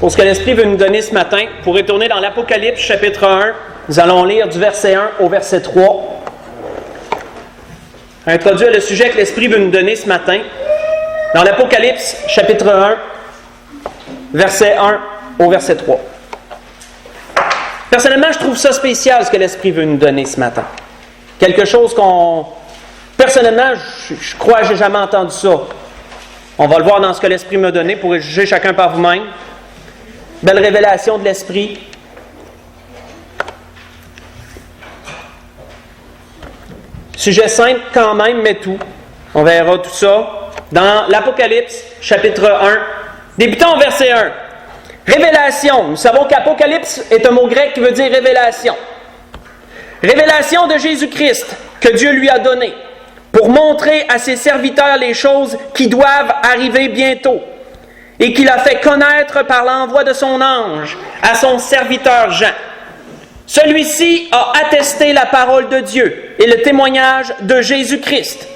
Pour ce que l'Esprit veut nous donner ce matin, pour retourner dans l'Apocalypse chapitre 1, nous allons lire du verset 1 au verset 3. Introduire le sujet que l'Esprit veut nous donner ce matin. Dans l'Apocalypse chapitre 1, verset 1 au verset 3. Personnellement, je trouve ça spécial ce que l'Esprit veut nous donner ce matin. Quelque chose qu'on... Personnellement, je crois que je n'ai jamais entendu ça. On va le voir dans ce que l'Esprit m'a donné pour juger chacun par vous-même. Belle révélation de l'Esprit. Sujet simple quand même, mais tout. On verra tout ça dans l'Apocalypse, chapitre 1. Débutons au verset 1. Révélation. Nous savons qu'Apocalypse est un mot grec qui veut dire révélation. Révélation de Jésus-Christ que Dieu lui a donné pour montrer à ses serviteurs les choses qui doivent arriver bientôt et qu'il a fait connaître par l'envoi de son ange à son serviteur Jean. Celui-ci a attesté la parole de Dieu et le témoignage de Jésus-Christ.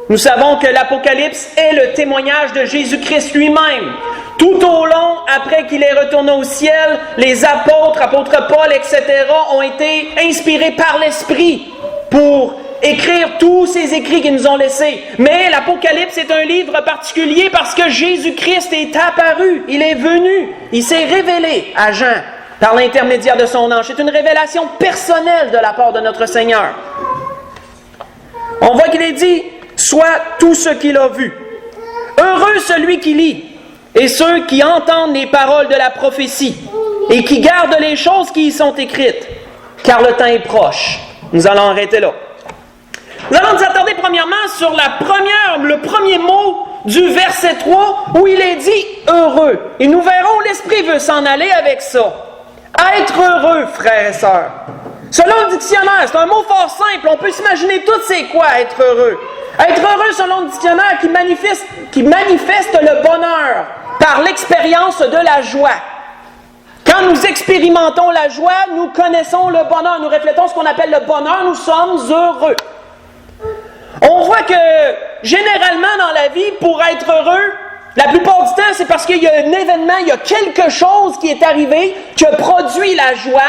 Nous savons que l'Apocalypse est le témoignage de Jésus-Christ lui-même. Tout au long, après qu'il est retourné au ciel, les apôtres Paul, etc., ont été inspirés par l'Esprit pour écrire tous ces écrits qu'ils nous ont laissés. Mais l'Apocalypse est un livre particulier parce que Jésus-Christ est apparu, il est venu, il s'est révélé à Jean par l'intermédiaire de son ange. C'est une révélation personnelle de la part de notre Seigneur. On voit qu'il est dit, soit tout ce qu'il a vu. Heureux celui qui lit et ceux qui entendent les paroles de la prophétie et qui gardent les choses qui y sont écrites, car le temps est proche. Nous allons arrêter là. Nous allons nous attarder premièrement sur le premier mot du verset 3 où il est dit « heureux ». Et nous verrons où l'Esprit veut s'en aller avec ça. Être heureux, frères et sœurs. Selon le dictionnaire, c'est un mot fort simple. On peut s'imaginer tout c'est quoi être heureux. Être heureux, selon le dictionnaire, qui manifeste le bonheur par l'expérience de la joie. Quand nous expérimentons la joie, nous connaissons le bonheur. Nous reflétons ce qu'on appelle le bonheur. Nous sommes heureux. On voit que, généralement dans la vie, pour être heureux, la plupart du temps, c'est parce qu'il y a un événement, il y a quelque chose qui est arrivé, qui a produit la joie,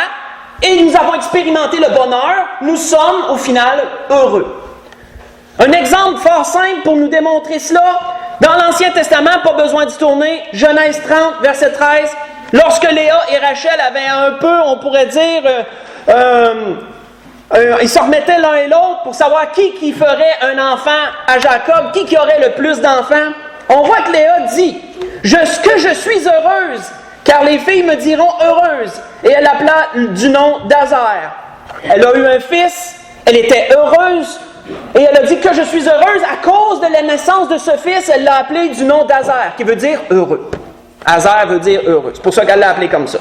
et nous avons expérimenté le bonheur. Nous sommes, au final, heureux. Un exemple fort simple pour nous démontrer cela, dans l'Ancien Testament, pas besoin d'y tourner, Genèse 30, verset 13, lorsque Léa et Rachel avaient un peu, on pourrait dire, ils se remettaient l'un et l'autre pour savoir qui ferait un enfant à Jacob, qui aurait le plus d'enfants. On voit que Léa dit, que je suis heureuse, car les filles me diront heureuse. Et elle l'appela du nom d'Azer. Elle a eu un fils, elle était heureuse, et elle a dit que je suis heureuse à cause de la naissance de ce fils. Elle l'a appelé du nom d'Azer, qui veut dire heureux. Azer veut dire heureux. C'est pour ça qu'elle l'a appelé comme ça.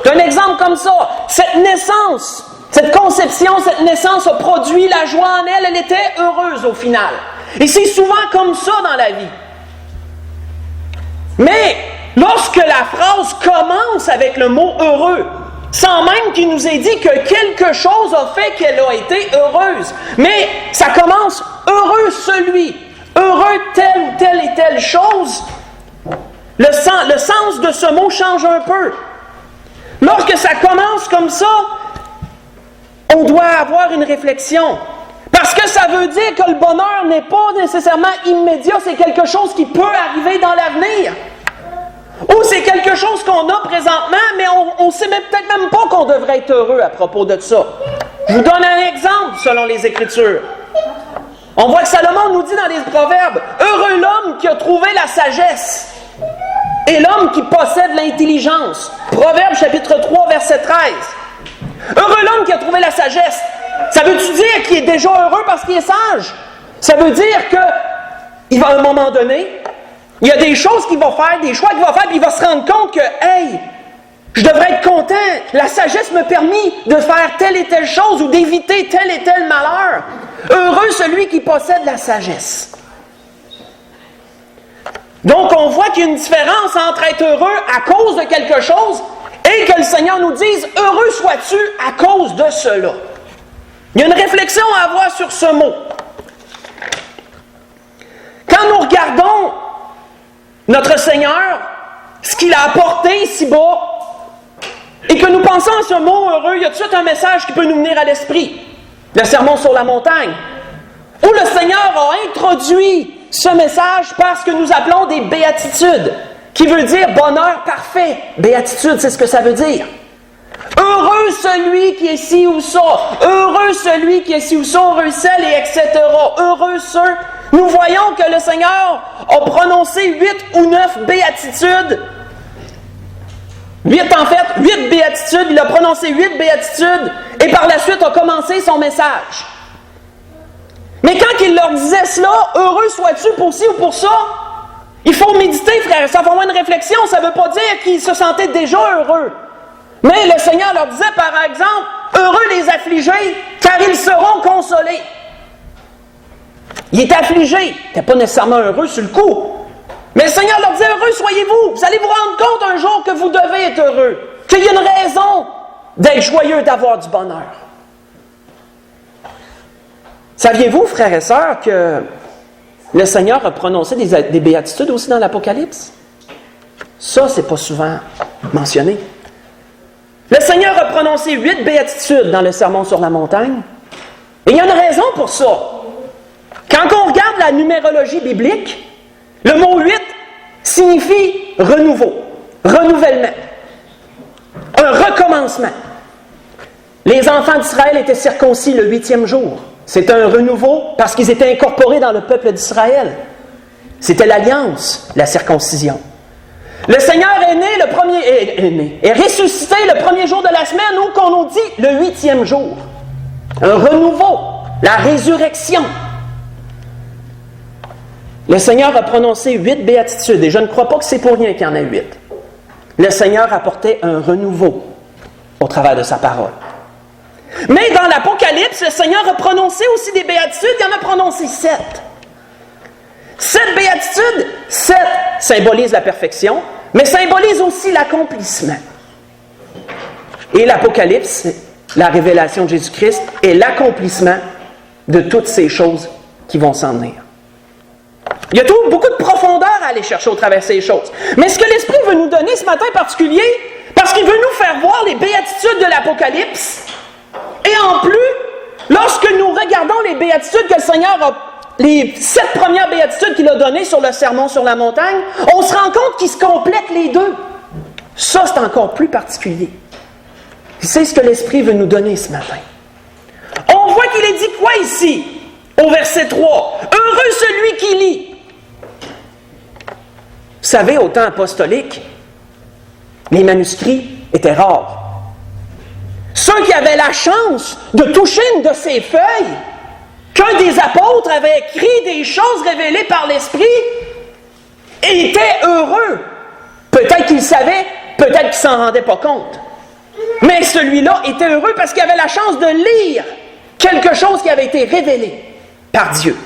C'est un exemple comme ça. Cette naissance, cette conception, cette naissance a produit la joie en elle. Elle était heureuse au final. Et c'est souvent comme ça dans la vie. Mais lorsque la phrase commence avec le mot heureux, sans même qu'il nous ait dit que quelque chose a fait qu'elle a été heureuse. Mais ça commence heureux celui, heureux telle ou telle et telle chose. Le sens de ce mot change un peu. Lorsque ça commence comme ça, on doit avoir une réflexion. Parce que ça veut dire que le bonheur n'est pas nécessairement immédiat, c'est quelque chose qui peut arriver dans l'avenir. Ou c'est quelque chose qu'on a présentement, mais on ne sait peut-être même pas qu'on devrait être heureux à propos de ça. Je vous donne un exemple selon les Écritures. On voit que Salomon nous dit dans les Proverbes, « Heureux l'homme qui a trouvé la sagesse et l'homme qui possède l'intelligence. » Proverbes chapitre 3, verset 13. Heureux l'homme qui a trouvé la sagesse. Ça veut-tu dire qu'il est déjà heureux parce qu'il est sage? Ça veut dire qu'il va à un moment donné, il y a des choses qu'il va faire, des choix qu'il va faire, puis il va se rendre compte que, hey, je devrais être content. La sagesse me permet de faire telle et telle chose ou d'éviter tel et tel malheur. Heureux celui qui possède la sagesse. Donc, on voit qu'il y a une différence entre être heureux à cause de quelque chose et que le Seigneur nous dise « Heureux sois-tu à cause de cela ». Il y a une réflexion à avoir sur ce mot. Quand nous regardons notre Seigneur, ce qu'il a apporté ici-bas, et que nous pensons à ce mot heureux, il y a tout de suite un message qui peut nous venir à l'esprit. Le sermon sur la montagne, où le Seigneur a introduit ce message par ce que nous appelons des béatitudes, qui veut dire bonheur parfait. Béatitude, c'est ce que ça veut dire. Heureux celui qui est ci ou ça, heureux celui qui est ci ou ça, heureux celle, et etc. Heureux ceux. Nous voyons que le Seigneur a prononcé 8 ou 9 béatitudes. 8 béatitudes, il a prononcé 8 béatitudes, et par la suite a commencé son message. Mais quand il leur disait cela, heureux sois-tu pour ci ou pour ça, il faut méditer, frère, ça fait avoir une réflexion, ça ne veut pas dire qu'ils se sentaient déjà heureux. Mais le Seigneur leur disait, par exemple, heureux les affligés, car ils seront consolés. Il était affligé, il n'était pas nécessairement heureux sur le coup. Mais le Seigneur leur disait, heureux soyez-vous, vous allez vous rendre compte un jour que vous devez être heureux, qu'il y a une raison d'être joyeux, d'avoir du bonheur. Saviez-vous, frères et sœurs, que le Seigneur a prononcé des béatitudes aussi dans l'Apocalypse? Ça, c'est pas souvent mentionné. Le Seigneur a prononcé 8 béatitudes dans le Sermon sur la montagne. Et il y a une raison pour ça. Quand on regarde la numérologie biblique, le mot 8 signifie renouveau, renouvellement, un recommencement. Les enfants d'Israël étaient circoncis le 8e jour. C'était un renouveau parce qu'ils étaient incorporés dans le peuple d'Israël. C'était l'alliance, la circoncision. Le Seigneur est ressuscité le premier jour de la semaine, ou qu'on nous dit le 8e jour. Un renouveau, la résurrection. Le Seigneur a prononcé 8 béatitudes, et je ne crois pas que c'est pour rien qu'il y en a 8. Le Seigneur apportait un renouveau au travers de sa parole. Mais dans l'Apocalypse, le Seigneur a prononcé aussi des béatitudes, il en a prononcé 7. 7 béatitudes, 7 symbolisent la perfection, mais symbolisent aussi l'accomplissement. Et l'Apocalypse, la révélation de Jésus-Christ, est l'accomplissement de toutes ces choses qui vont s'en venir. Il y a beaucoup de profondeur à aller chercher au travers de ces choses. Mais ce que l'Esprit veut nous donner ce matin en particulier, parce qu'il veut nous faire voir les béatitudes de l'Apocalypse, et en plus, lorsque nous regardons les béatitudes que le Seigneur a, les 7 premières béatitudes qu'il a données sur le sermon sur la montagne, on se rend compte qu'ils se complètent les deux. Ça, c'est encore plus particulier. C'est ce que l'Esprit veut nous donner ce matin. On voit qu'il est dit quoi ici, au verset 3? Heureux celui qui lit. Vous savez, au temps apostolique, les manuscrits étaient rares. Ceux qui avaient la chance de toucher une de ces feuilles, qu'un des apôtres avait écrit des choses révélées par l'Esprit, étaient heureux. Peut-être qu'ils savaient, peut-être qu'ils ne s'en rendaient pas compte. Mais celui-là était heureux parce qu'il avait la chance de lire quelque chose qui avait été révélé par Dieu.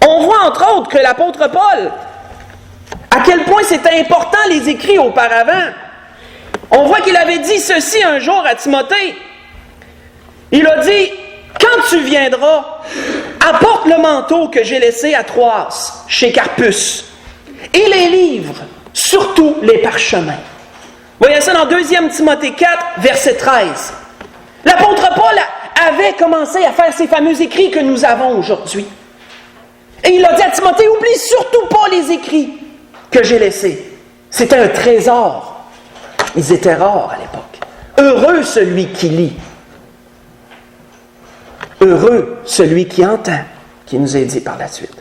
On voit entre autres que l'apôtre Paul, à quel point c'était important les écrits auparavant. On voit qu'il avait dit ceci un jour à Timothée. Il a dit, quand tu viendras, apporte le manteau que j'ai laissé à Troas, chez Carpus, et les livres, surtout les parchemins. Voyez ça dans 2 Timothée 4, verset 13. L'apôtre Paul avait commencé à faire ces fameux écrits que nous avons aujourd'hui. Et il a dit à Timothée, oublie surtout pas les écrits que j'ai laissés. C'était un trésor. Ils étaient rares à l'époque. Heureux celui qui lit. Heureux celui qui entend, qui nous est dit par la suite.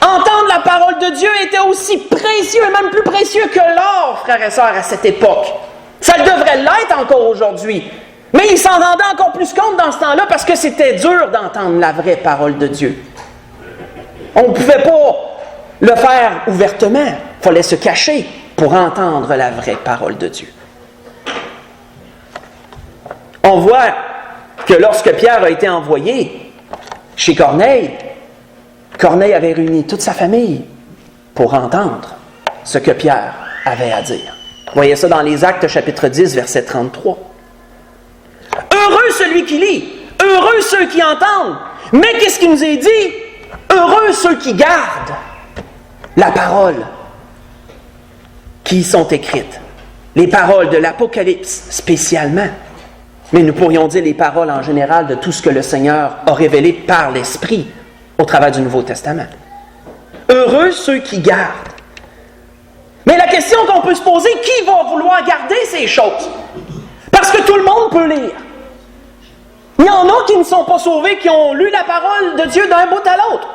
Entendre la parole de Dieu était aussi précieux, et même plus précieux que l'or, frères et sœurs, à cette époque. Ça devrait l'être encore aujourd'hui. Mais ils s'en rendaient encore plus compte dans ce temps-là parce que c'était dur d'entendre la vraie parole de Dieu. On ne pouvait pas le faire ouvertement. Il fallait se cacher pour entendre la vraie parole de Dieu. On voit que lorsque Pierre a été envoyé chez Corneille, Corneille avait réuni toute sa famille pour entendre ce que Pierre avait à dire. Vous voyez ça dans les Actes chapitre 10, verset 33. Heureux celui qui lit, heureux ceux qui entendent. Mais qu'est-ce qui nous est dit? Heureux ceux qui gardent la parole qui y sont écrites. Les paroles de l'Apocalypse spécialement. Mais nous pourrions dire les paroles en général de tout ce que le Seigneur a révélé par l'Esprit au travers du Nouveau Testament. Heureux ceux qui gardent. Mais la question qu'on peut se poser, qui va vouloir garder ces choses? Parce que tout le monde peut lire. Il y en a qui ne sont pas sauvés, qui ont lu la parole de Dieu d'un bout à l'autre.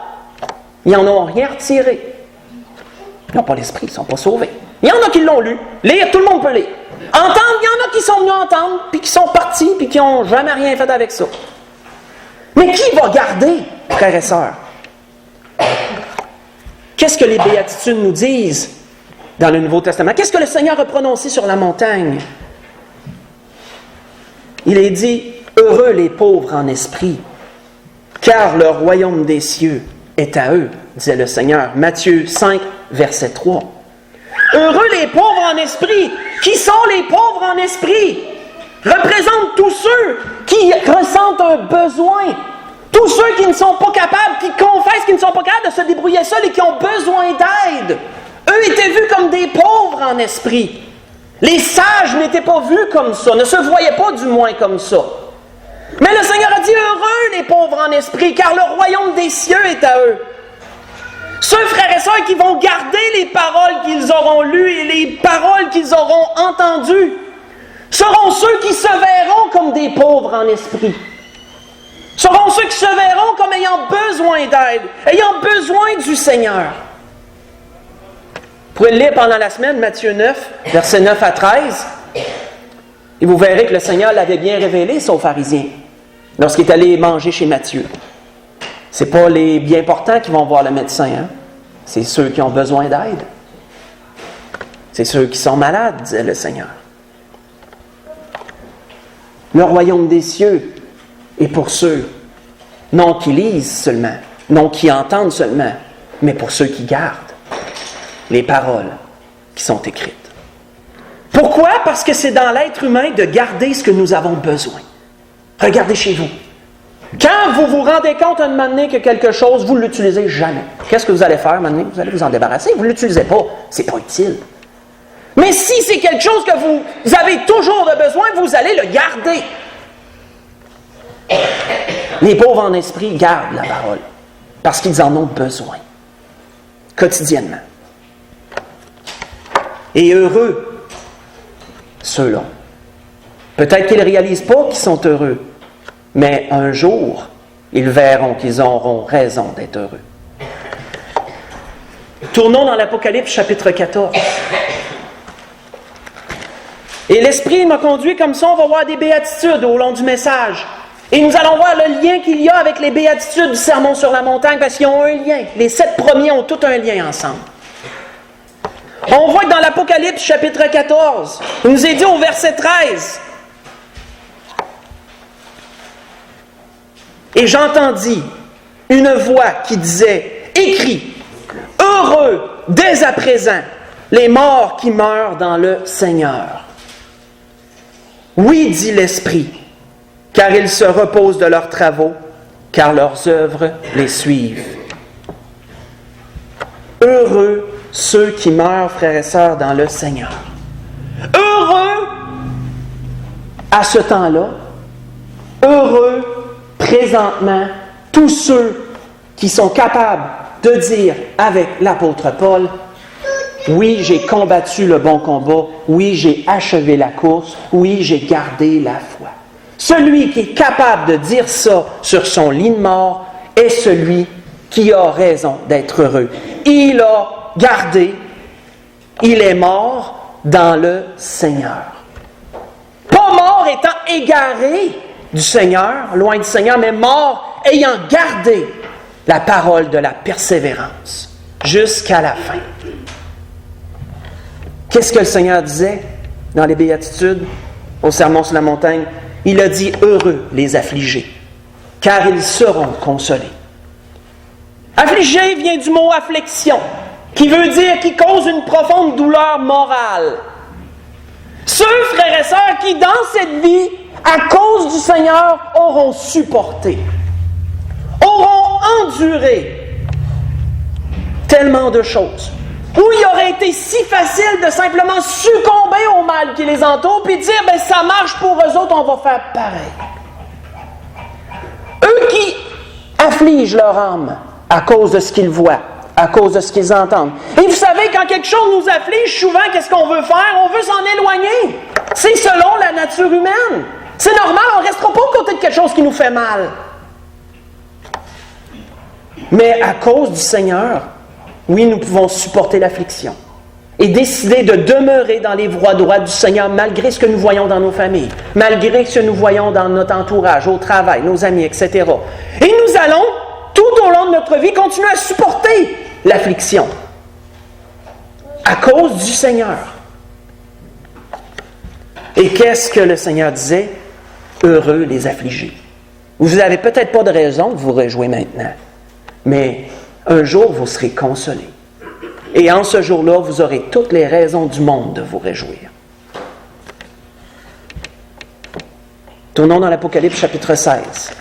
Ils n'en ont rien retiré. Ils n'ont pas l'esprit, ils ne sont pas sauvés. Il y en a qui l'ont lu. Lire, tout le monde peut lire. Entendre, il y en a qui sont venus entendre, puis qui sont partis, puis qui n'ont jamais rien fait avec ça. Mais qui va garder, frères et sœurs? Qu'est-ce que les béatitudes nous disent dans le Nouveau Testament? Qu'est-ce que le Seigneur a prononcé sur la montagne? Il est dit, « Heureux les pauvres en esprit, car le royaume des cieux est à eux, disait le Seigneur. » Matthieu 5, verset 3. Heureux les pauvres en esprit. Qui sont les pauvres en esprit? Représentent tous ceux qui ressentent un besoin. Tous ceux qui ne sont pas capables, qui confessent qu'ils ne sont pas capables de se débrouiller seuls et qui ont besoin d'aide. Eux étaient vus comme des pauvres en esprit. Les sages n'étaient pas vus comme ça, ne se voyaient pas du moins comme ça. Mais le Seigneur a dit, heureux les pauvres en esprit, car le royaume des cieux est à eux. Ceux frères et sœurs qui vont garder les paroles qu'ils auront lues et les paroles qu'ils auront entendues seront ceux qui se verront comme des pauvres en esprit. Seront ceux qui se verront comme ayant besoin d'aide, ayant besoin du Seigneur. Vous pouvez le lire pendant la semaine, Matthieu 9, versets 9 à 13. Et vous verrez que le Seigneur l'avait bien révélé, ça, aux pharisiens, lorsqu'il est allé manger chez Matthieu. Ce n'est pas les bien portants qui vont voir le médecin, hein? C'est ceux qui ont besoin d'aide. C'est ceux qui sont malades, disait le Seigneur. Le royaume des cieux est pour ceux, non qui lisent seulement, non qui entendent seulement, mais pour ceux qui gardent les paroles qui sont écrites. Pourquoi? Parce que c'est dans l'être humain de garder ce que nous avons besoin. Regardez chez vous. Quand vous vous rendez compte un moment donné que quelque chose, vous ne l'utilisez jamais. Qu'est-ce que vous allez faire un moment donné? Vous allez vous en débarrasser. Vous ne l'utilisez pas. Ce n'est pas utile. Mais si c'est quelque chose que vous avez toujours de besoin, vous allez le garder. Les pauvres en esprit gardent la parole parce qu'ils en ont besoin quotidiennement. Et heureux ceux-là. Peut-être qu'ils ne réalisent pas qu'ils sont heureux, mais un jour, ils verront qu'ils auront raison d'être heureux. Tournons dans l'Apocalypse chapitre 14. Et l'Esprit m'a conduit comme ça, on va voir des béatitudes au long du message. Et nous allons voir le lien qu'il y a avec les béatitudes du Sermon sur la montagne, parce qu'ils ont un lien. Les 7 premiers ont tout un lien ensemble. On voit que dans l'Apocalypse chapitre 14, il nous est dit au verset 13, « Et j'entendis une voix qui disait, « Écris, heureux dès à présent les morts qui meurent dans le Seigneur. » Oui, dit l'Esprit, car ils se reposent de leurs travaux, car leurs œuvres les suivent. Heureux ceux qui meurent, frères et sœurs, dans le Seigneur. Heureux à ce temps-là, heureux présentement, tous ceux qui sont capables de dire avec l'apôtre Paul, oui, j'ai combattu le bon combat, oui, j'ai achevé la course, oui, j'ai gardé la foi. Celui qui est capable de dire ça sur son lit de mort est celui qui a raison d'être heureux. Il a gardé, il est mort dans le Seigneur. Pas mort étant égaré du Seigneur, loin du Seigneur, mais mort ayant gardé la parole de la persévérance jusqu'à la fin. Qu'est-ce que le Seigneur disait dans les Béatitudes, au Sermon sur la montagne? Il a dit « Heureux les affligés, car ils seront consolés. » Affligé vient du mot « affliction », qui veut dire qui cause une profonde douleur morale. Ceux, frères et sœurs, qui dans cette vie, à cause du Seigneur, auront supporté, auront enduré tellement de choses, Où il aurait été si facile de simplement succomber au mal qui les entoure, puis dire, ben ça marche pour eux autres, on va faire pareil. Eux qui affligent leur âme à cause de ce qu'ils voient, à cause de ce qu'ils entendent. Et vous savez, quand quelque chose nous afflige, souvent, qu'est-ce qu'on veut faire? On veut s'en éloigner. C'est selon la nature humaine. C'est normal, on ne restera pas aux côtés de quelque chose qui nous fait mal. Mais à cause du Seigneur, oui, nous pouvons supporter l'affliction et décider de demeurer dans les voies droites du Seigneur malgré ce que nous voyons dans nos familles, malgré ce que nous voyons dans notre entourage, au travail, nos amis, etc. Et nous allons, tout au long de notre vie, continuer à supporter l'affliction à cause du Seigneur. Et qu'est-ce que le Seigneur disait? Heureux les affligés. Vous n'avez peut-être pas de raison de vous réjouir maintenant, mais un jour, vous serez consolés. Et en ce jour-là, vous aurez toutes les raisons du monde de vous réjouir. Tournons dans l'Apocalypse chapitre 16.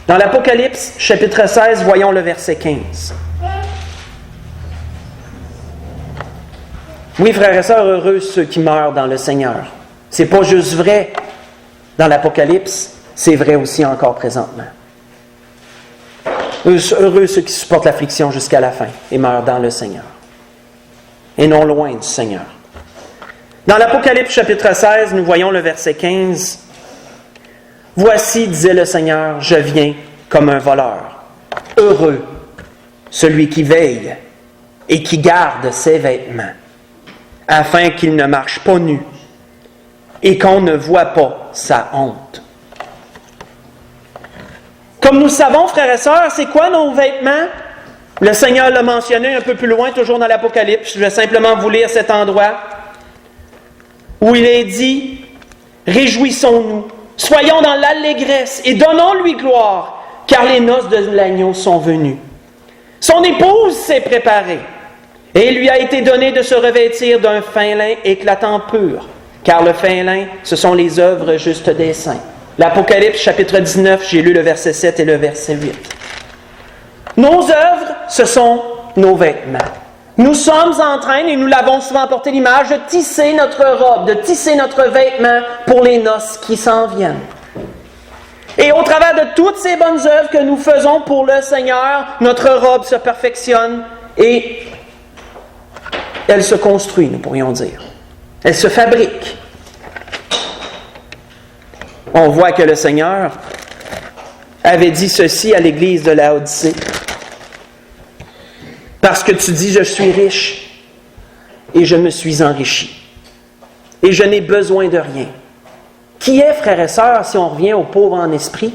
Dans l'Apocalypse chapitre 16, voyons le verset 15. Oui, frères et sœurs, heureux ceux qui meurent dans le Seigneur. C'est pas juste vrai dans l'Apocalypse, c'est vrai aussi encore présentement. Heureux ceux qui supportent l'affliction jusqu'à la fin et meurent dans le Seigneur. Et non loin du Seigneur. Dans l'Apocalypse chapitre 16, nous voyons le verset 15. « Voici, disait le Seigneur, je viens comme un voleur. Heureux celui qui veille et qui garde ses vêtements, afin qu'il ne marche pas nu et qu'on ne voit pas sa honte. » Comme nous savons, frères et sœurs, c'est quoi nos vêtements? Le Seigneur l'a mentionné un peu plus loin, toujours dans l'Apocalypse. Je vais simplement vous lire cet endroit où il est dit « Réjouissons-nous, soyons dans l'allégresse et donnons-lui gloire, car les noces de l'agneau sont venues. Son épouse s'est préparée, et il lui a été donné de se revêtir d'un fin lin éclatant pur, car le fin lin, ce sont les œuvres justes des saints. » L'Apocalypse, chapitre 19, j'ai lu le verset 7 et le verset 8. Nos œuvres, ce sont nos vêtements. Nous sommes en train, et nous l'avons souvent porté l'image, de tisser notre robe, de tisser notre vêtement pour les noces qui s'en viennent. Et au travers de toutes ces bonnes œuvres que nous faisons pour le Seigneur, notre robe se perfectionne et elle se construit, nous pourrions dire. Elle se fabrique. On voit que le Seigneur avait dit ceci à l'église de Laodicée. Parce que tu dis, je suis riche et je me suis enrichi. Et je n'ai besoin de rien. Qui est, frères et sœurs, si on revient au pauvre en esprit?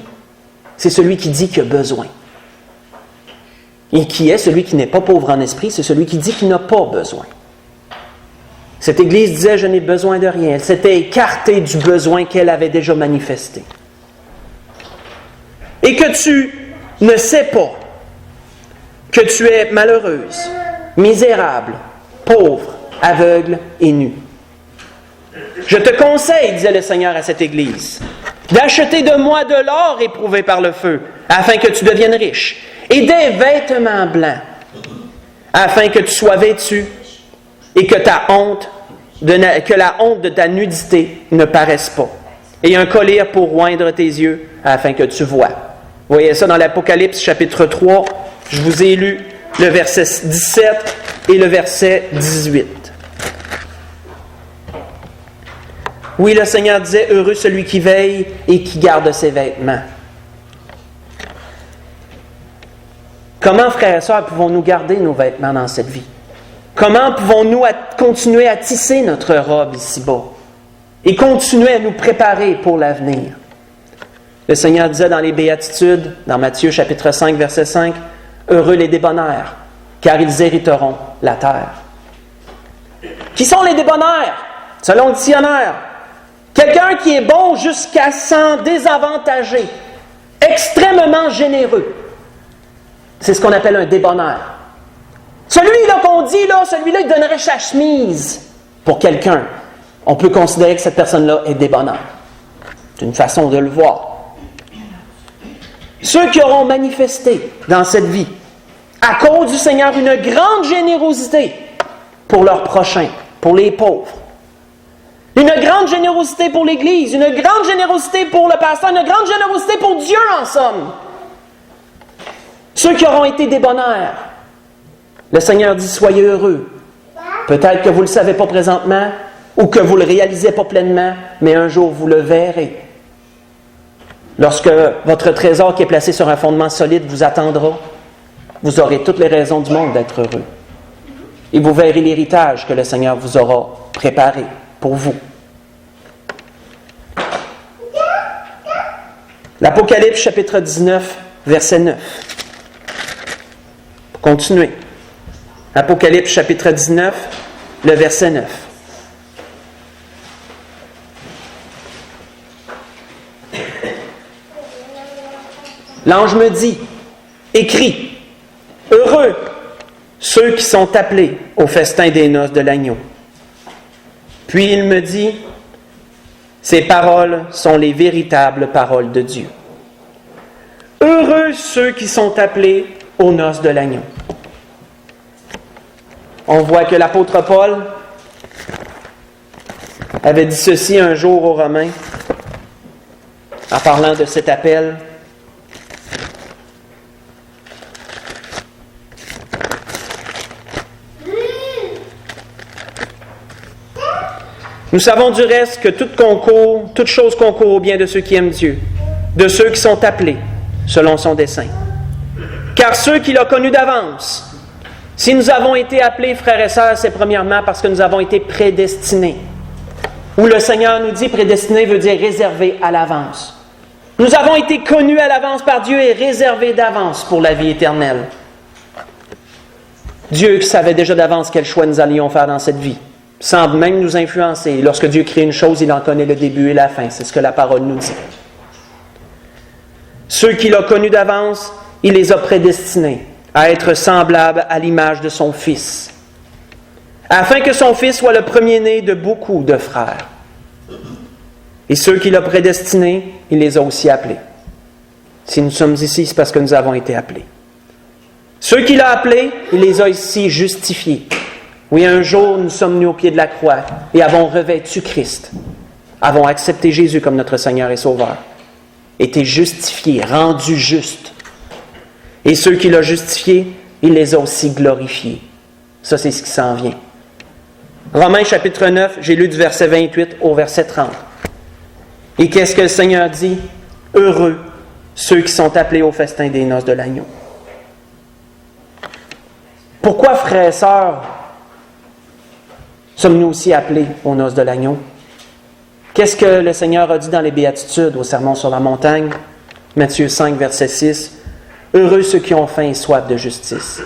C'est celui qui dit qu'il a besoin. Et qui est celui qui n'est pas pauvre en esprit? C'est celui qui dit qu'il n'a pas besoin. Cette Église disait, je n'ai besoin de rien. Elle s'était écartée du besoin qu'elle avait déjà manifesté. Et que tu ne sais pas que tu es malheureuse, misérable, pauvre, aveugle et nue. Je te conseille, disait le Seigneur à cette Église, d'acheter de moi de l'or éprouvé par le feu, afin que tu deviennes riche, et des vêtements blancs, afin que tu sois vêtu et que que la honte de ta nudité ne paraisse pas. Et un collier pour oindre tes yeux, afin que tu vois. Vous voyez ça dans l'Apocalypse, chapitre 3. Je vous ai lu le verset 17 et le verset 18. Oui, le Seigneur disait, heureux celui qui veille et qui garde ses vêtements. Comment, frères et sœurs, pouvons-nous garder nos vêtements dans cette vie? Comment pouvons-nous continuer à tisser notre robe ici-bas et continuer à nous préparer pour l'avenir? Le Seigneur disait dans les Béatitudes, dans Matthieu chapitre 5, verset 5, « Heureux les débonnaires, car ils hériteront la terre. » Qui sont les débonnaires? Selon le dictionnaire, quelqu'un qui est bon jusqu'à s'en désavantager, extrêmement généreux. C'est ce qu'on appelle un débonnaire. Celui-là qu'on dit, là, celui-là, il donnerait sa chemise pour quelqu'un. On peut considérer que cette personne-là est débonnaire. C'est une façon de le voir. Ceux qui auront manifesté dans cette vie à cause du Seigneur, une grande générosité pour leurs prochains, pour les pauvres. Une grande générosité pour l'Église, une grande générosité pour le pasteur, une grande générosité pour Dieu en somme. Ceux qui auront été débonnaires, le Seigneur dit, soyez heureux. Peut-être que vous ne le savez pas présentement ou que vous ne le réalisez pas pleinement, mais un jour vous le verrez. Lorsque votre trésor qui est placé sur un fondement solide vous attendra, vous aurez toutes les raisons du monde d'être heureux. Et vous verrez l'héritage que le Seigneur vous aura préparé pour vous. L'Apocalypse chapitre 19, verset 9. Pour continuer. Apocalypse chapitre 19, le verset 9. L'ange me dit, écris, heureux ceux qui sont appelés au festin des noces de l'agneau. Puis il me dit, ces paroles sont les véritables paroles de Dieu. Heureux ceux qui sont appelés aux noces de l'agneau. On voit que l'apôtre Paul avait dit ceci un jour aux Romains, en parlant de cet appel. Nous savons du reste que toute chose concourt au bien de ceux qui aiment Dieu, de ceux qui sont appelés selon son dessein. Car ceux qu'il a connus d'avance, si nous avons été appelés, frères et sœurs, c'est premièrement parce que nous avons été prédestinés. Où le Seigneur nous dit prédestiné veut dire réservé à l'avance. Nous avons été connus à l'avance par Dieu et réservés d'avance pour la vie éternelle. Dieu savait déjà d'avance quel choix nous allions faire dans cette vie, sans même nous influencer. Lorsque Dieu crée une chose, il en connaît le début et la fin. C'est ce que la parole nous dit. Ceux qu'il a connus d'avance, il les a prédestinés à être semblables à l'image de son Fils, afin que son Fils soit le premier-né de beaucoup de frères. Et ceux qu'il a prédestinés, il les a aussi appelés. Si nous sommes ici, c'est parce que nous avons été appelés. Ceux qu'il a appelés, il les a ici justifiés. Oui, un jour, nous sommes venus au pied de la croix et avons revêtu Christ. Avons accepté Jésus comme notre Seigneur et Sauveur. Été justifiés, rendus justes. Et ceux qu'il a justifiés, il les a aussi glorifiés. Ça, c'est ce qui s'en vient. Romains chapitre 9, j'ai lu du verset 28 au verset 30. Et qu'est-ce que le Seigneur dit? Heureux ceux qui sont appelés au festin des noces de l'agneau. Pourquoi, frères et sœurs, sommes-nous aussi appelés aux noces de l'agneau? Qu'est-ce que le Seigneur a dit dans les Béatitudes, au Sermon sur la montagne? Matthieu 5, verset 6. Heureux ceux qui ont faim et soif de justice,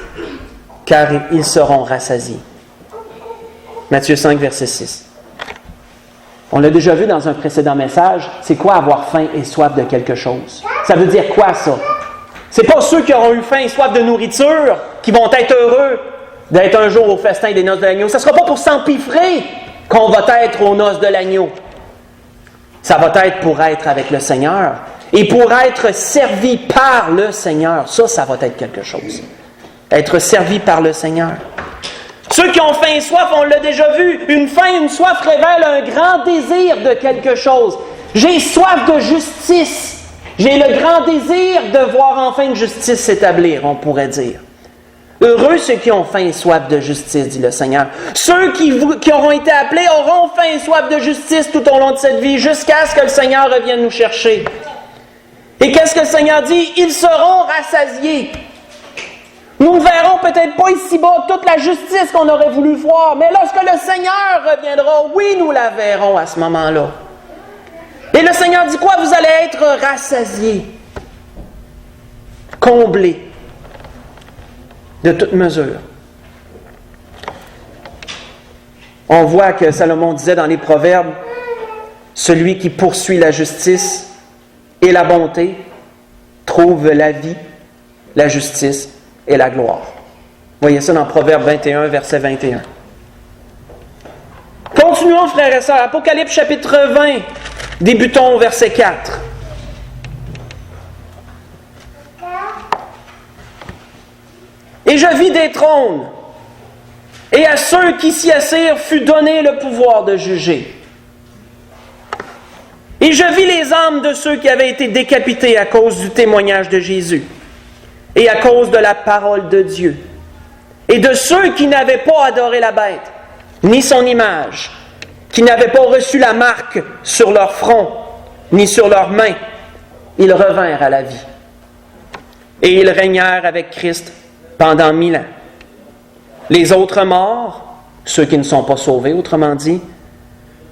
car ils seront rassasiés. Matthieu 5, verset 6. On l'a déjà vu dans un précédent message, c'est quoi avoir faim et soif de quelque chose? Ça veut dire quoi ça? C'est pas ceux qui auront eu faim et soif de nourriture qui vont être heureux d'être un jour au festin des noces de l'agneau. Ça ne sera pas pour s'empiffrer qu'on va être aux noces de l'agneau. Ça va être pour être avec le Seigneur et pour être servi par le Seigneur. Ça va être quelque chose. Être servi par le Seigneur. Ceux qui ont faim et soif, on l'a déjà vu, une faim et une soif révèlent un grand désir de quelque chose. J'ai soif de justice. J'ai le grand désir de voir enfin une justice s'établir, on pourrait dire. Heureux ceux qui ont faim et soif de justice, dit le Seigneur. Ceux qui auront été appelés auront faim et soif de justice tout au long de cette vie, jusqu'à ce que le Seigneur revienne nous chercher. Et qu'est-ce que le Seigneur dit? Ils seront rassasiés. Nous ne verrons peut-être pas ici-bas toute la justice qu'on aurait voulu voir, mais lorsque le Seigneur reviendra, oui, nous la verrons à ce moment-là. Et le Seigneur dit quoi? Vous allez être rassasiés, comblés de toute mesure. On voit que Salomon disait dans les Proverbes, celui qui poursuit la justice et la bonté trouve la vie, la justice et la gloire. Vous voyez ça dans Proverbe 21, verset 21. Continuons, frères et sœurs. Apocalypse chapitre 20, débutons au verset 4. Et les trônes, et à ceux qui s'y assirent fut donné le pouvoir de juger. Et je vis les âmes de ceux qui avaient été décapités à cause du témoignage de Jésus et à cause de la parole de Dieu, et de ceux qui n'avaient pas adoré la bête, ni son image, qui n'avaient pas reçu la marque sur leur front, ni sur leurs mains. Ils revinrent à la vie. Et ils régnèrent avec Christ pendant 1000 ans. Les autres morts, ceux qui ne sont pas sauvés, autrement dit,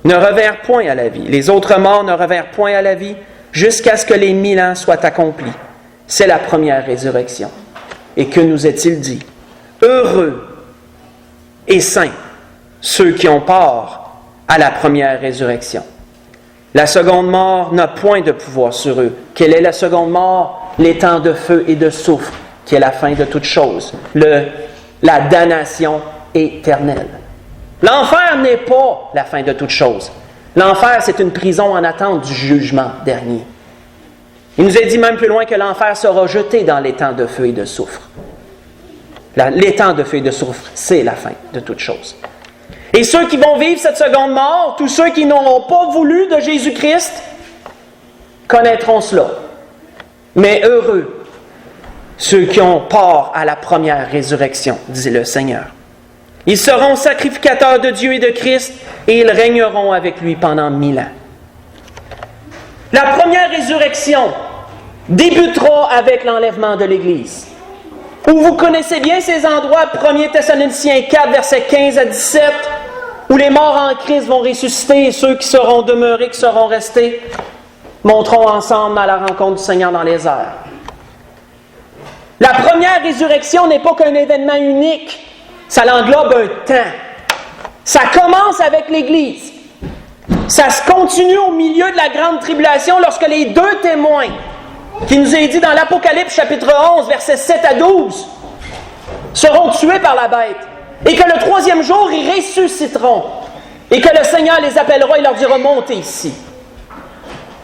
ne revinrent point à la vie. Les autres morts ne revinrent point à la vie jusqu'à ce que les 1000 ans soient accomplis. C'est la première résurrection. Et que nous est-il dit? Heureux et saints ceux qui ont part à la première résurrection. La seconde mort n'a point de pouvoir sur eux. Quelle est la seconde mort? Les temps de feu et de soufre, qui est la fin de toute chose. La damnation éternelle. L'enfer n'est pas la fin de toute chose. L'enfer, c'est une prison en attente du jugement dernier. Il nous est dit même plus loin que l'enfer sera jeté dans les temps de feu et de soufre. Les temps de feu et de soufre, c'est la fin de toute chose. Et ceux qui vont vivre cette seconde mort, tous ceux qui n'auront pas voulu de Jésus-Christ, connaîtront cela. Mais heureux ceux qui ont part à la première résurrection, dit le Seigneur. Ils seront sacrificateurs de Dieu et de Christ, et ils régneront avec lui pendant 1000 ans. La première résurrection débutera avec l'enlèvement de l'Église. Où vous connaissez bien ces endroits, 1 Thessaloniciens 4, versets 15 à 17, où les morts en Christ vont ressusciter et ceux qui seront demeurés, qui seront restés, monteront ensemble à la rencontre du Seigneur dans les airs. La première résurrection n'est pas qu'un événement unique, ça l'englobe un temps. Ça commence avec l'Église. Ça se continue au milieu de la grande tribulation lorsque les deux témoins, qui nous est dit dans l'Apocalypse chapitre 11, versets 7 à 12, seront tués par la bête. Et que le troisième jour, ils ressusciteront. Et que le Seigneur les appellera et leur dira « Montez ici ».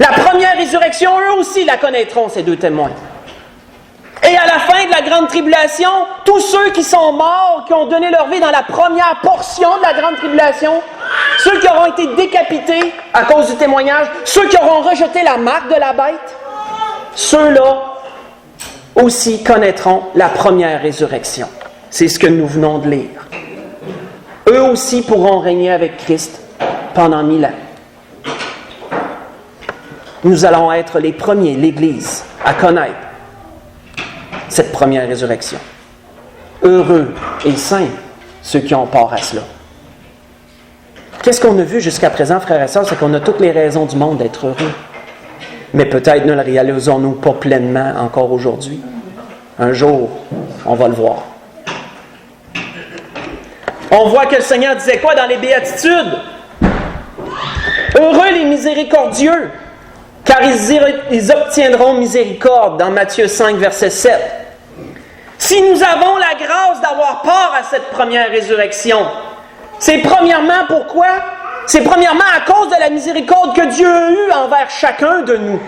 La première résurrection, eux aussi la connaîtront, ces deux témoins. Et à la fin de la grande tribulation, tous ceux qui sont morts, qui ont donné leur vie dans la première portion de la grande tribulation, ceux qui auront été décapités à cause du témoignage, ceux qui auront rejeté la marque de la bête, ceux-là aussi connaîtront la première résurrection. C'est ce que nous venons de lire. Eux aussi pourront régner avec Christ pendant 1000 ans. Nous allons être les premiers, l'Église, à connaître cette première résurrection. Heureux et saints ceux qui ont part à cela. Qu'est-ce qu'on a vu jusqu'à présent, frères et sœurs? C'est qu'on a toutes les raisons du monde d'être heureux. Mais peut-être ne le réalisons-nous pas pleinement encore aujourd'hui. Un jour, on va le voir. On voit que le Seigneur disait quoi dans les béatitudes? Heureux les miséricordieux, car ils obtiendront miséricorde, dans Matthieu 5, verset 7. Si nous avons la grâce d'avoir part à cette première résurrection, c'est premièrement pourquoi? C'est premièrement à cause de la miséricorde que Dieu a eue envers chacun de nous.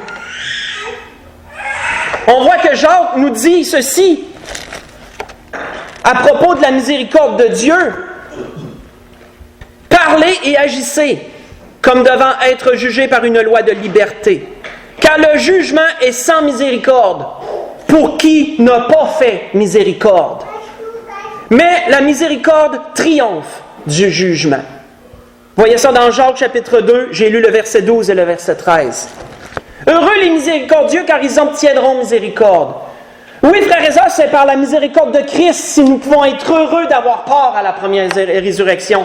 On voit que Jacques nous dit ceci à propos de la miséricorde de Dieu. Parlez et agissez comme devant être jugés par une loi de liberté. Car le jugement est sans miséricorde pour qui n'a pas fait miséricorde. Mais la miséricorde triomphe du jugement. Voyez ça dans Jacques chapitre 2, j'ai lu le verset 12 et le verset 13. Heureux les miséricordieux, car ils obtiendront miséricorde. Oui, frères et sœurs, c'est par la miséricorde de Christ si nous pouvons être heureux d'avoir part à la première résurrection.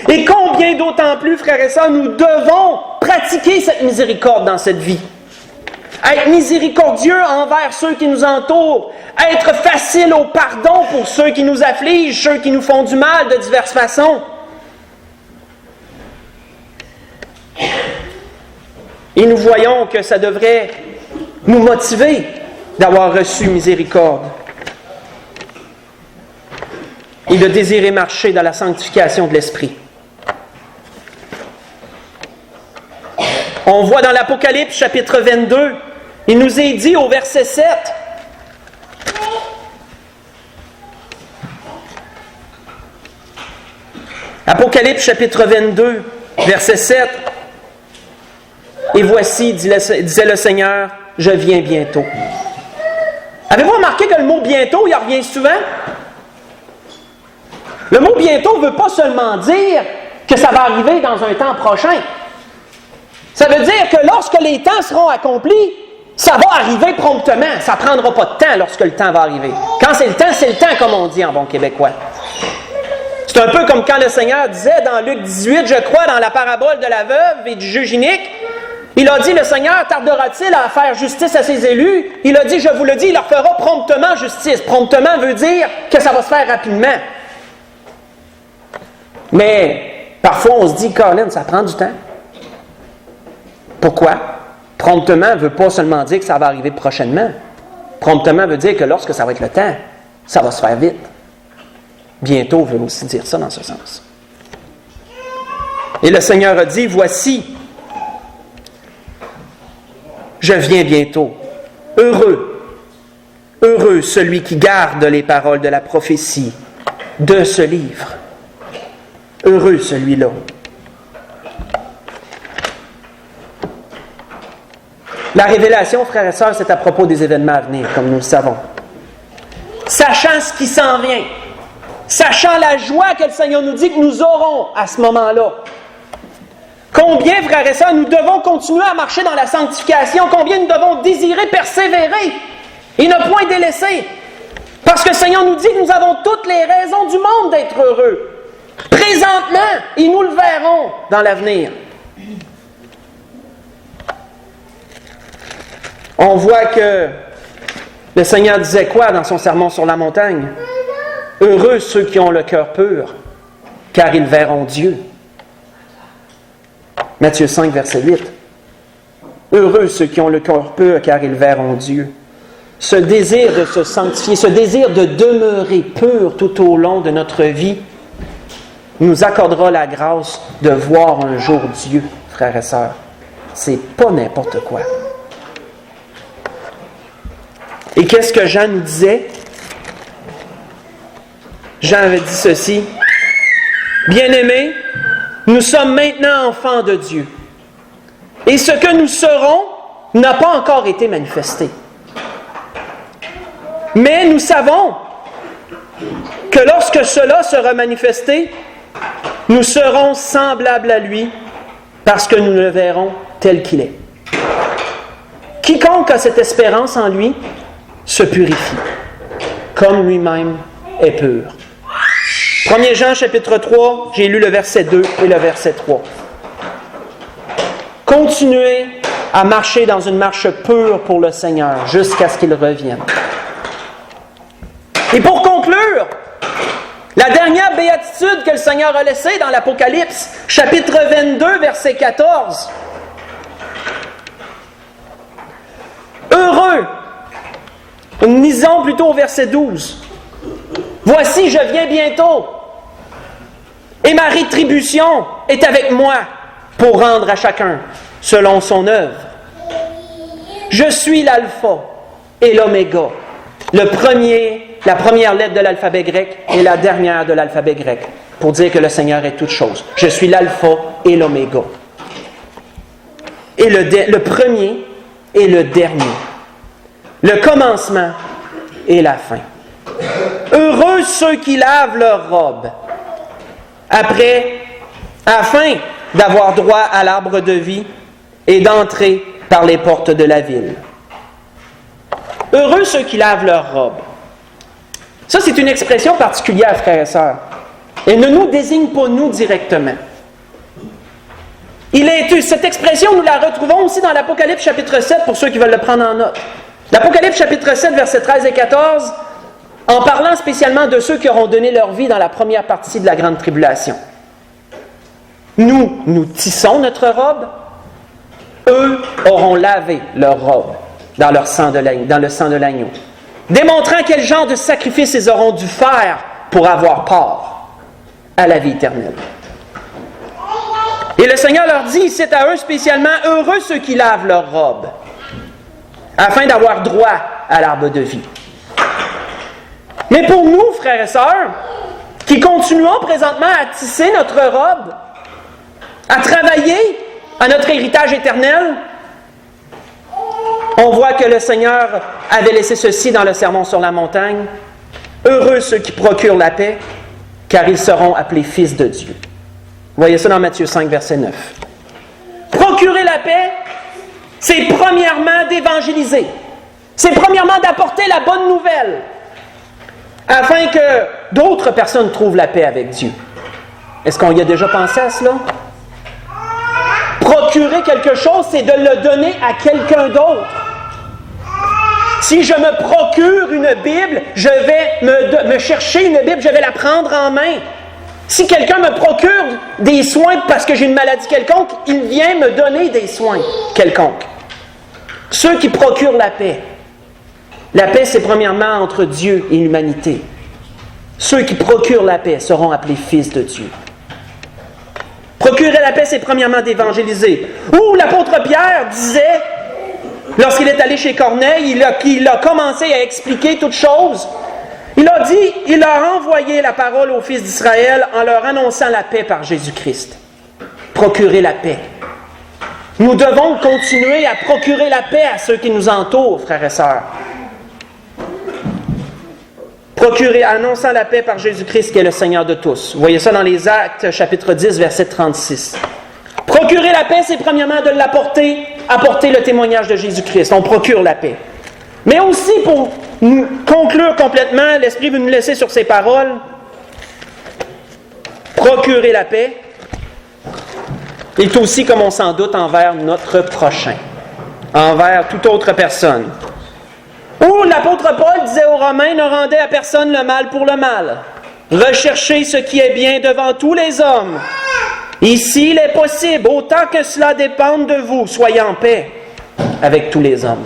Et combien d'autant plus, frères et sœurs, nous devons pratiquer cette miséricorde dans cette vie. Être miséricordieux envers ceux qui nous entourent. Être facile au pardon pour ceux qui nous affligent, ceux qui nous font du mal de diverses façons. Et nous voyons que ça devrait nous motiver d'avoir reçu miséricorde et de désirer marcher dans la sanctification de l'Esprit. On voit dans l'Apocalypse chapitre 22, il nous est dit au verset 7, Apocalypse chapitre 22, verset 7. Et voici, disait le Seigneur, je viens bientôt. Avez-vous remarqué que le mot bientôt, il revient souvent? Le mot bientôt ne veut pas seulement dire que ça va arriver dans un temps prochain. Ça veut dire que lorsque les temps seront accomplis, ça va arriver promptement. Ça ne prendra pas de temps lorsque le temps va arriver. Quand c'est le temps, comme on dit en bon québécois. C'est un peu comme quand le Seigneur disait dans Luc 18, je crois, dans la parabole de la veuve et du juge inique, il a dit, le Seigneur tardera-t-il à faire justice à ses élus? Il a dit, je vous le dis, il leur fera promptement justice. Promptement veut dire que ça va se faire rapidement. Mais parfois on se dit, Colin, ça prend du temps. Pourquoi? Promptement ne veut pas seulement dire que ça va arriver prochainement. Promptement veut dire que lorsque ça va être le temps, ça va se faire vite. Bientôt veut aussi dire ça dans ce sens. Et le Seigneur a dit, voici, je viens bientôt. Heureux celui qui garde les paroles de la prophétie de ce livre. Heureux celui-là. La révélation, frères et sœurs, c'est à propos des événements à venir, comme nous le savons. Sachant ce qui s'en vient, sachant la joie que le Seigneur nous dit que nous aurons à ce moment-là. Combien, frères et sœurs, nous devons continuer à marcher dans la sanctification, combien nous devons désirer persévérer et ne point délaisser. Parce que le Seigneur nous dit que nous avons toutes les raisons du monde d'être heureux. Présentement, et nous le verrons dans l'avenir. On voit que le Seigneur disait quoi dans son sermon sur la montagne? Heureux ceux qui ont le cœur pur, car ils verront Dieu. Matthieu 5, verset 8. Heureux ceux qui ont le cœur pur, car ils verront Dieu. Ce désir de se sanctifier, ce désir de demeurer pur tout au long de notre vie, nous accordera la grâce de voir un jour Dieu, frères et sœurs. C'est pas n'importe quoi. Et qu'est-ce que Jean nous disait? Jean avait dit ceci. Bien-aimés, nous sommes maintenant enfants de Dieu. Et ce que nous serons n'a pas encore été manifesté. Mais nous savons que lorsque cela sera manifesté, nous serons semblables à lui parce que nous le verrons tel qu'il est. Quiconque a cette espérance en lui se purifie, comme lui-même est pur. 1 Jean chapitre 3, j'ai lu le verset 2 et le verset 3. Continuez à marcher dans une marche pure pour le Seigneur jusqu'à ce qu'il revienne. Et pour conclure, la dernière béatitude que le Seigneur a laissée dans l'Apocalypse, chapitre 22, verset 14. Heureux, lisons plutôt au verset 12. Voici, je viens bientôt, et ma rétribution est avec moi pour rendre à chacun selon son œuvre. Je suis l'alpha et l'oméga, la première lettre de l'alphabet grec et la dernière de l'alphabet grec, pour dire que le Seigneur est toute chose. Je suis l'alpha et l'oméga. Et le premier et le dernier. Le commencement et la fin. Heureux ceux qui lavent leurs robes, afin d'avoir droit à l'arbre de vie et d'entrer par les portes de la ville. Heureux ceux qui lavent leurs robes. Ça, c'est une expression particulière, frères et sœurs. Elle ne nous désigne pas nous directement. Cette expression, nous la retrouvons aussi dans l'Apocalypse chapitre 7, pour ceux qui veulent le prendre en note. L'Apocalypse chapitre 7, versets 13 et 14, en parlant spécialement de ceux qui auront donné leur vie dans la première partie de la grande tribulation. Nous tissons notre robe, eux auront lavé leur robe dans le sang de l'agneau, démontrant quel genre de sacrifice ils auront dû faire pour avoir part à la vie éternelle. Et le Seigneur leur dit, c'est à eux spécialement, heureux ceux qui lavent leur robe, afin d'avoir droit à l'arbre de vie. Mais pour nous, frères et sœurs, qui continuons présentement à tisser notre robe, à travailler à notre héritage éternel, on voit que le Seigneur avait laissé ceci dans le Sermon sur la montagne. Heureux ceux qui procurent la paix, car ils seront appelés fils de Dieu. Vous voyez ça dans Matthieu 5, verset 9. Procurer la paix, c'est premièrement d'évangéliser. C'est premièrement d'apporter la bonne nouvelle, afin que d'autres personnes trouvent la paix avec Dieu. Est-ce qu'on y a déjà pensé à cela? Procurer quelque chose, c'est de le donner à quelqu'un d'autre. Si je me procure une Bible, je vais me chercher une Bible, je vais la prendre en main. Si quelqu'un me procure des soins parce que j'ai une maladie quelconque, il vient me donner des soins quelconques. Ceux qui procurent la paix. La paix, c'est premièrement entre Dieu et l'humanité. Ceux qui procurent la paix seront appelés fils de Dieu. Procurer la paix, c'est premièrement d'évangéliser. Ou l'apôtre Pierre disait, lorsqu'il est allé chez Corneille, il a commencé à expliquer toutes choses. Il a dit, il a envoyé la parole aux fils d'Israël en leur annonçant la paix par Jésus-Christ. Procurer la paix. Nous devons continuer à procurer la paix à ceux qui nous entourent, frères et sœurs. Procurer, annonçant la paix par Jésus-Christ qui est le Seigneur de tous. Vous voyez ça dans les Actes, chapitre 10, verset 36. Procurer la paix, c'est premièrement de l'apporter, apporter le témoignage de Jésus-Christ. On procure la paix. Mais aussi, pour nous conclure complètement, l'Esprit veut nous laisser sur ces paroles. Procurer la paix est aussi, comme on s'en doute, envers notre prochain, envers toute autre personne. Ou l'apôtre Paul disait aux Romains, ne rendez à personne le mal pour le mal. Recherchez ce qui est bien devant tous les hommes. Et s'il est possible, autant que cela dépende de vous, soyez en paix avec tous les hommes.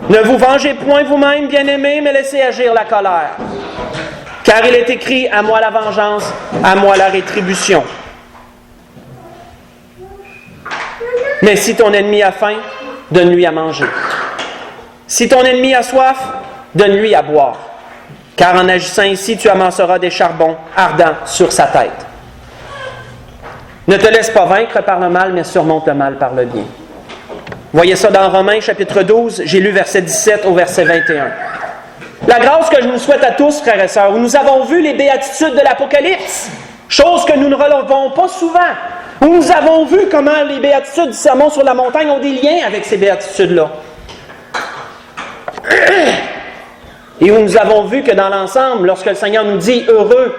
Ne vous vengez point vous-même, bien-aimés, mais laissez agir la colère. Car il est écrit, à moi la vengeance, à moi la rétribution. Mais si ton ennemi a faim, donne-lui à manger. Si ton ennemi a soif, donne-lui à boire. Car en agissant ainsi, tu amasseras des charbons ardents sur sa tête. Ne te laisse pas vaincre par le mal, mais surmonte le mal par le bien. Voyez ça dans Romains, chapitre 12, j'ai lu verset 17 au verset 21. La grâce que je nous souhaite à tous, frères et sœurs, où nous avons vu les béatitudes de l'Apocalypse, chose que nous ne relevons pas souvent, où nous avons vu comment les béatitudes du Sermon sur la montagne ont des liens avec ces béatitudes-là. Et où nous avons vu que dans l'ensemble, lorsque le Seigneur nous dit « heureux »,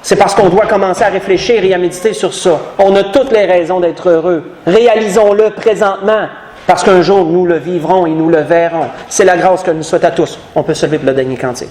c'est parce qu'on doit commencer à réfléchir et à méditer sur ça. On a toutes les raisons d'être heureux. Réalisons-le présentement, parce qu'un jour, nous le vivrons et nous le verrons. C'est la grâce que nous souhaite à tous. On peut se lever pour le dernier cantique.